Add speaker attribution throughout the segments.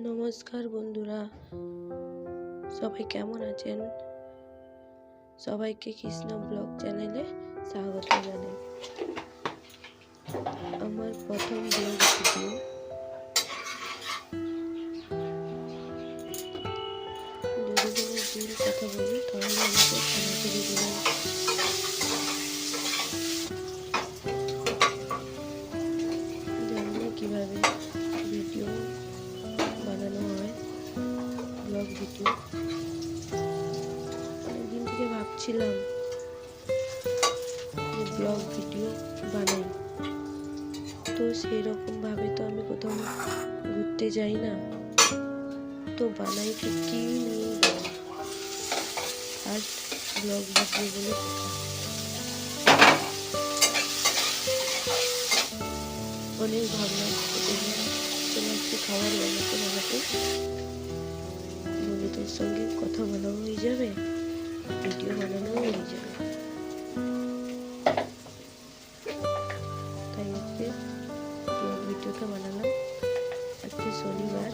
Speaker 1: নমস্কার বন্ধুরা, সবাই কেমন আছেন? সবাইকে কৃষ্ণ ব্লগ চ্যানেলে স্বাগত জানাই। আমার প্রথম ব্লগ ভিডিও। যদি কোনো ভুল কথা বলি তাহলে আমাকে ক্ষমা করে দেবেন। জানি না কিভাবে ভিডিও বানানো হয়, ব্লগ ভিডিও। অনেকদিন থেকে ভাবছিলাম যে ব্লগ ভিডিও বানাই, তো সেই রকম ভাবে তো আমি কোথাও ঘুরতে যাই না, তো বানাই তো কি নিয়ে ফার্স্ট ব্লগ ভিডিও বলে কথা। অনেক ভাবলাম চলো একটু খাবার বানাতে বন্ধুদের সঙ্গে কথা বলাও হয়ে যাবে, ভিডিও বানানোও হয়ে যাবে। তাই আজকে ব্লগ ভিডিওটা বানালাম। আজকে শনিবার,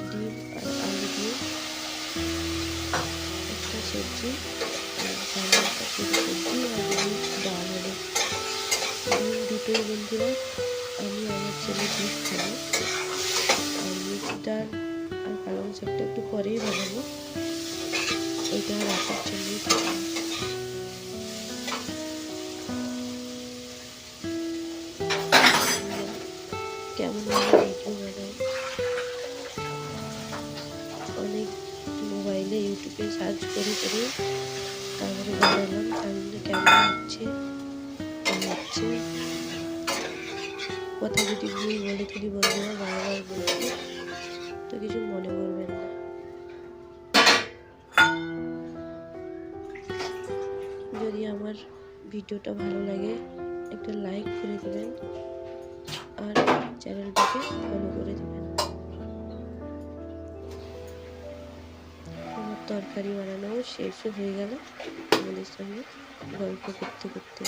Speaker 1: ডিম আর আলু দিয়ে একটা সবজি, সবজি আর ডাল হলো। ডিম দুটোই বন্ধুরা আমি আমার ছেলে ডিম খাবো, আর মিক্স ডাল আর পালং শাকটা একটু পরেই বানাবো, ওইটা রাখার জন্যই থাকবে। কেমন ভিডিও বানাই অনেক মোবাইলে ইউটিউবে সার্চ করে তারপরে বানালাম। তার কেমন হচ্ছে কথা যদি ভুল বলে থাকি বন্ধুরা, বারবার বলছি, তো কিছু মনে করবেন না। যদি আমার ভিডিওটা ভালো লাগে একটা লাইক করে দেবেন আর চ্যানেলটাকে ফলো করে দেবেন। আমার তরকারি বানানো শেষও হয়ে গেল আমাদের সঙ্গে গল্প করতে করতে।